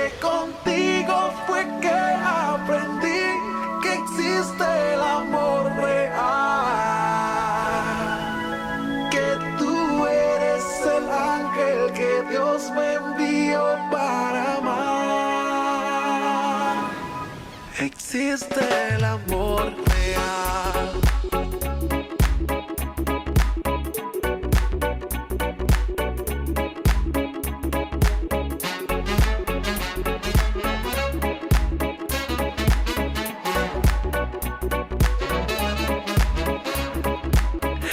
que contigo fue que aprendí que existe el amor real, que tú eres el ángel que Dios me envió para amar. Existe el amor real.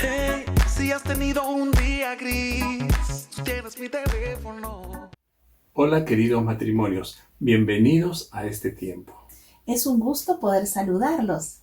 Hey, si has tenido un día gris, tú tienes mi teléfono. Hola queridos matrimonios, bienvenidos a este tiempo. Es un gusto poder saludarlos.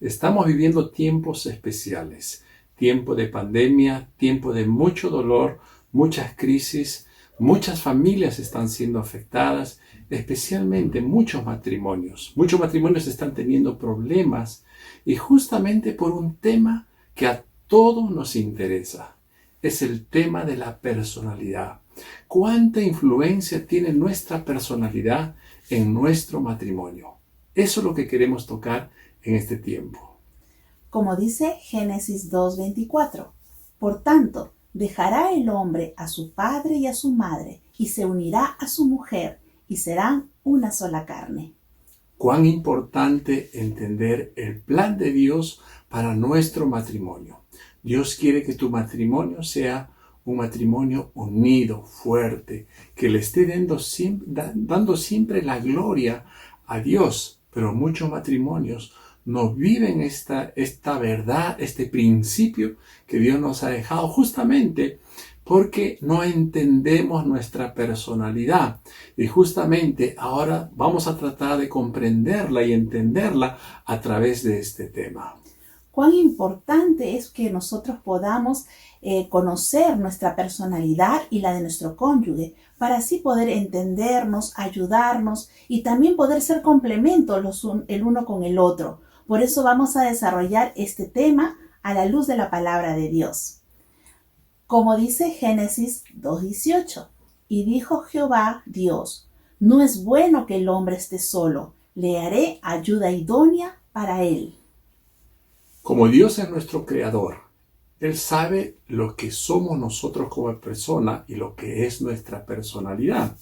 Estamos viviendo tiempos especiales, tiempo de pandemia, tiempo de mucho dolor, muchas crisis, muchas familias están siendo afectadas, especialmente muchos matrimonios. Muchos matrimonios están teniendo problemas y justamente por un tema que a todos nos interesa. Es el tema de la personalidad. ¿Cuánta influencia tiene nuestra personalidad en nuestro matrimonio? Eso es lo que queremos tocar en este tiempo. Como dice Génesis 2:24, por tanto, dejará el hombre a su padre y a su madre, y se unirá a su mujer, y serán una sola carne. Cuán importante entender el plan de Dios para nuestro matrimonio. Dios quiere que tu matrimonio sea un matrimonio unido, fuerte, que le esté dando siempre la gloria a Dios. Pero muchos matrimonios no viven esta verdad, este principio que Dios nos ha dejado justamente porque no entendemos nuestra personalidad. Y justamente ahora vamos a tratar de comprenderla y entenderla a través de este tema. Cuán importante es que nosotros podamos conocer nuestra personalidad y la de nuestro cónyuge, para así poder entendernos, ayudarnos y también poder ser complementos el uno con el otro. Por eso vamos a desarrollar este tema a la luz de la palabra de Dios. Como dice Génesis 2:18, y dijo Jehová Dios, no es bueno que el hombre esté solo, le haré ayuda idónea para él. Como Dios es nuestro creador, Él sabe lo que somos nosotros como persona y lo que es nuestra personalidad.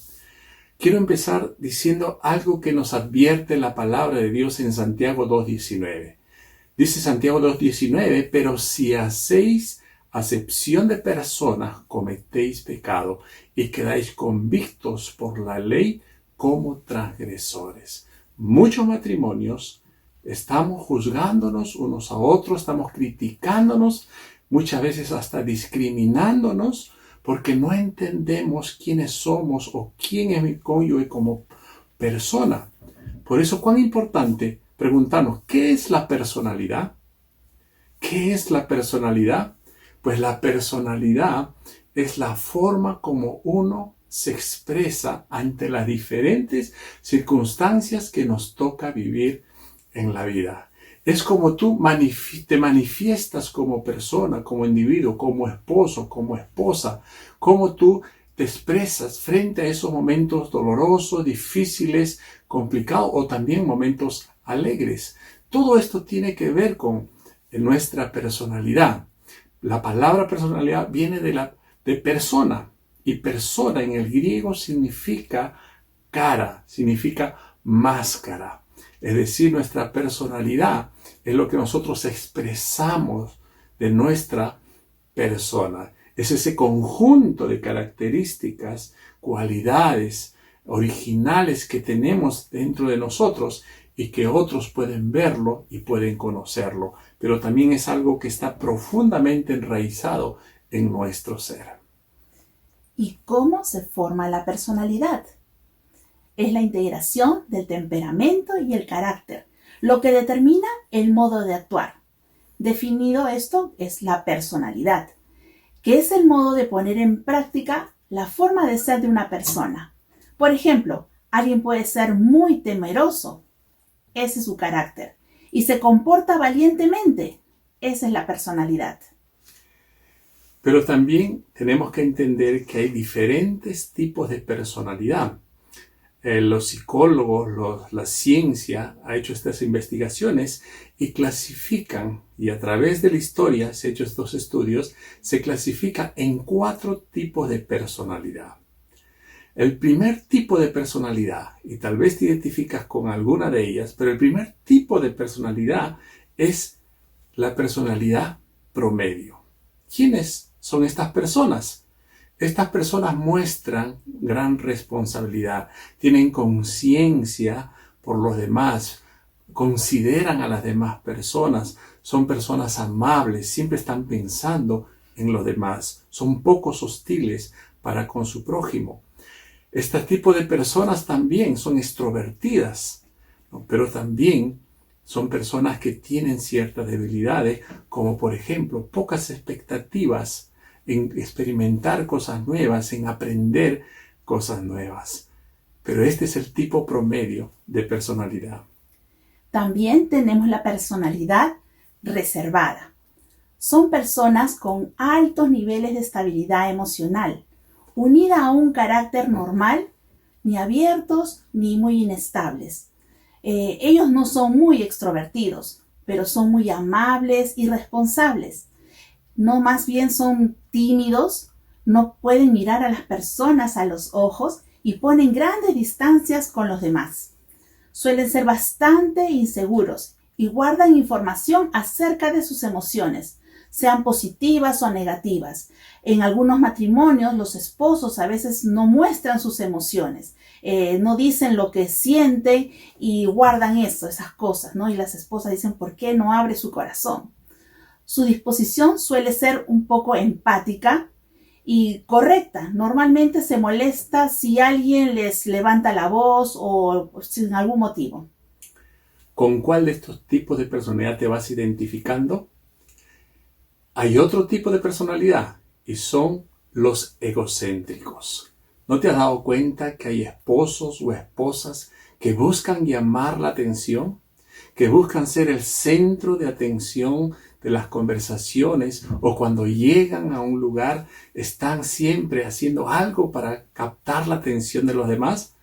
Quiero empezar diciendo algo que nos advierte la palabra de Dios en Santiago 2:19. Dice Santiago 2:19, pero si hacéis acepción de personas, cometéis pecado y quedáis convictos por la ley como transgresores. Muchos matrimonios estamos juzgándonos unos a otros, estamos criticándonos, muchas veces hasta discriminándonos, porque no entendemos quiénes somos o quién es mi cónyuge como persona. Por eso, cuán importante preguntarnos, ¿qué es la personalidad? ¿Qué es la personalidad? Pues la personalidad es la forma como uno se expresa ante las diferentes circunstancias que nos toca vivir en la vida. Es como tú te manifiestas como persona, como individuo, como esposo, como esposa, como tú te expresas frente a esos momentos dolorosos, difíciles, complicados o también momentos alegres. Todo esto tiene que ver con nuestra personalidad. La palabra personalidad viene de persona, y persona en el griego significa cara, significa máscara. Es decir, nuestra personalidad es lo que nosotros expresamos de nuestra persona. Es ese conjunto de características, cualidades originales que tenemos dentro de nosotros y que otros pueden verlo y pueden conocerlo. Pero también es algo que está profundamente enraizado en nuestro ser. ¿Y cómo se forma la personalidad? Es la integración del temperamento y el carácter, lo que determina el modo de actuar. Definido esto es la personalidad, que es el modo de poner en práctica la forma de ser de una persona. Por ejemplo, alguien puede ser muy temeroso, ese es su carácter, y se comporta valientemente, esa es la personalidad. Pero también tenemos que entender que hay diferentes tipos de personalidad. los psicólogos, la ciencia ha hecho estas investigaciones y clasifican, y a través de la historia se han hecho estos estudios, se clasifica en 4 tipos de personalidad. El primer tipo de personalidad, y tal vez te identificas con alguna de ellas, pero el primer tipo de personalidad es la personalidad promedio. ¿Quiénes son estas personas? Estas personas muestran gran responsabilidad, tienen conciencia por los demás, consideran a las demás personas, son personas amables, siempre están pensando en los demás, son pocos hostiles para con su prójimo. Este tipo de personas también son extrovertidas, ¿no? Pero también son personas que tienen ciertas debilidades, como por ejemplo pocas expectativas en experimentar cosas nuevas, en aprender cosas nuevas. Pero este es el tipo promedio de personalidad. También tenemos la personalidad reservada. Son personas con altos niveles de estabilidad emocional, unida a un carácter normal, ni abiertos ni muy inestables. Ellos no son muy extrovertidos, pero son muy amables y responsables. No, más bien son tímidos, no pueden mirar a las personas a los ojos y ponen grandes distancias con los demás. Suelen ser bastante inseguros y guardan información acerca de sus emociones, sean positivas o negativas. En algunos matrimonios los esposos a veces no muestran sus emociones, no dicen lo que sienten y guardan esas cosas, ¿no? Y las esposas dicen, ¿por qué no abre su corazón? Su disposición suele ser un poco empática y correcta. Normalmente se molesta si alguien les levanta la voz o sin algún motivo. ¿Con cuál de estos tipos de personalidad te vas identificando? Hay otro tipo de personalidad y son los egocéntricos. ¿No te has dado cuenta que hay esposos o esposas que buscan llamar la atención? Que buscan ser el centro de atención de las conversaciones, o cuando llegan a un lugar están siempre haciendo algo para captar la atención de los demás.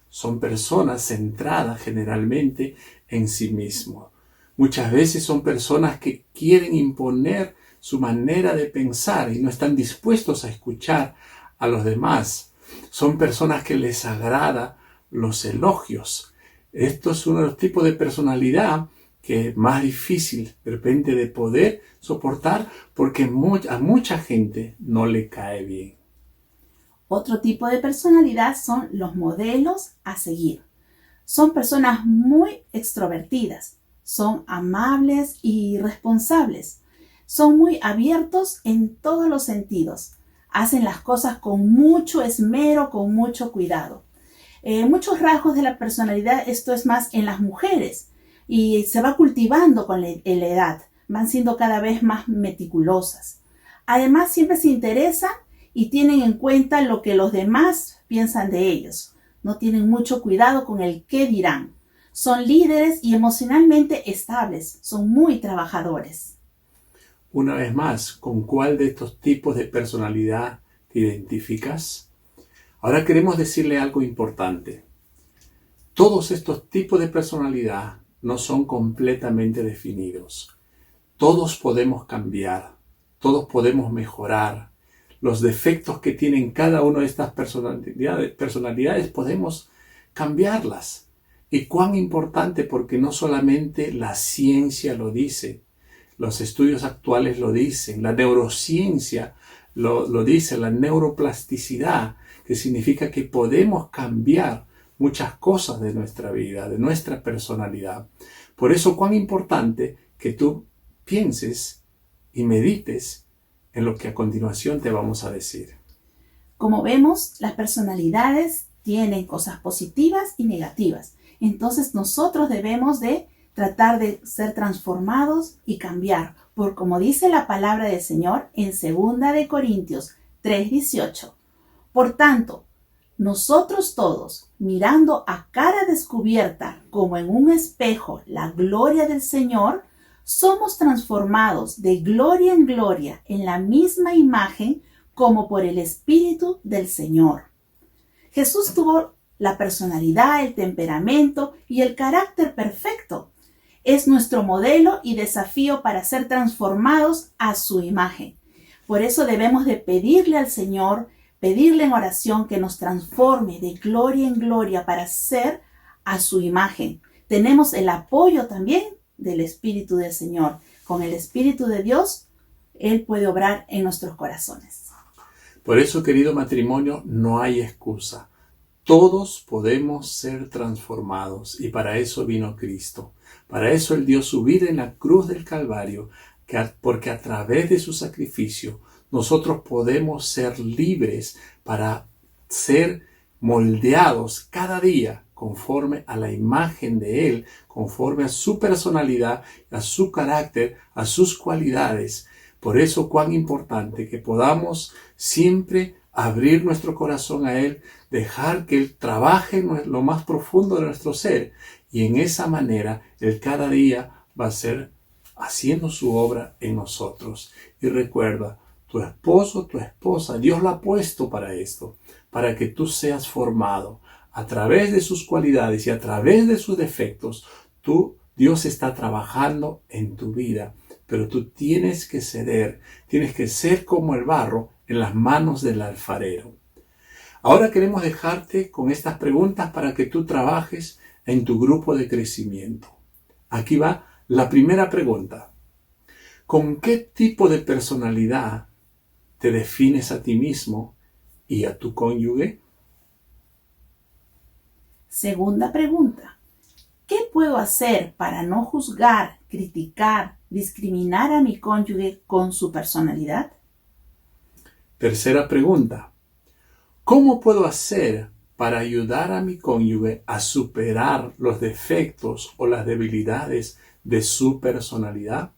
Son personas centradas generalmente en sí mismos. Muchas veces son personas que quieren imponer su manera de pensar y no están dispuestos a escuchar a los demás. Son personas que les agrada los elogios. Esto es uno de los tipos de personalidad que es más difícil de repente de poder soportar porque a mucha gente no le cae bien. Otro tipo de personalidad son los modelos a seguir. Son personas muy extrovertidas, son amables y responsables, son muy abiertos en todos los sentidos, hacen las cosas con mucho esmero, con mucho cuidado. Muchos rasgos de la personalidad, esto es más en las mujeres, y se va cultivando con la edad, van siendo cada vez más meticulosas. Además, siempre se interesan y tienen en cuenta lo que los demás piensan de ellos. No tienen mucho cuidado con el qué dirán. Son líderes y emocionalmente estables, son muy trabajadores. Una vez más, ¿con cuál de estos tipos de personalidad te identificas? Ahora queremos decirle algo importante. Todos estos tipos de personalidad no son completamente definidos. Todos podemos cambiar, todos podemos mejorar. Los defectos que tienen cada una de estas personalidades podemos cambiarlas. Y cuán importante, porque no solamente la ciencia lo dice, los estudios actuales lo dicen, la neurociencia lo dice, la neuroplasticidad, que significa que podemos cambiar muchas cosas de nuestra vida, de nuestra personalidad. Por eso, cuán importante que tú pienses y medites en lo que a continuación te vamos a decir. Como vemos, las personalidades tienen cosas positivas y negativas. Entonces, nosotros debemos de tratar de ser transformados y cambiar, por como dice la palabra del Señor en 2 de Corintios 3:18. Por tanto, nosotros todos, mirando a cara descubierta como en un espejo la gloria del Señor, somos transformados de gloria en gloria en la misma imagen como por el Espíritu del Señor. Jesús tuvo la personalidad, el temperamento y el carácter perfecto. Es nuestro modelo y desafío para ser transformados a su imagen. Por eso debemos de pedirle al Señor, pedirle en oración que nos transforme de gloria en gloria para ser a su imagen. Tenemos el apoyo también del Espíritu del Señor. Con el Espíritu de Dios, Él puede obrar en nuestros corazones. Por eso, querido matrimonio, no hay excusa. Todos podemos ser transformados y para eso vino Cristo. Para eso Él dio su vida en la cruz del Calvario, porque a través de su sacrificio nosotros podemos ser libres para ser moldeados cada día conforme a la imagen de Él, conforme a su personalidad, a su carácter, a sus cualidades. Por eso cuán importante que podamos siempre abrir nuestro corazón a Él, dejar que Él trabaje en lo más profundo de nuestro ser y en esa manera Él cada día va a ser haciendo su obra en nosotros. Y recuerda, tu esposo, tu esposa, Dios lo ha puesto para esto, para que tú seas formado a través de sus cualidades y a través de sus defectos. Dios está trabajando en tu vida, pero tú tienes que ceder, tienes que ser como el barro en las manos del alfarero. Ahora queremos dejarte con estas preguntas para que tú trabajes en tu grupo de crecimiento. Aquí va la primera pregunta. ¿Con qué tipo de personalidad te defines a ti mismo y a tu cónyuge? Segunda pregunta. ¿Qué puedo hacer para no juzgar, criticar, discriminar a mi cónyuge con su personalidad? Tercera pregunta. ¿Cómo puedo hacer para ayudar a mi cónyuge a superar los defectos o las debilidades de su personalidad?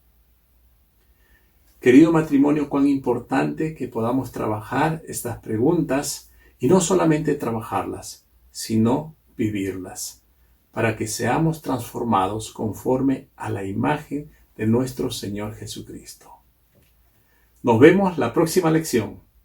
Querido matrimonio, cuán importante que podamos trabajar estas preguntas y no solamente trabajarlas, sino vivirlas, para que seamos transformados conforme a la imagen de nuestro Señor Jesucristo. Nos vemos la próxima lección.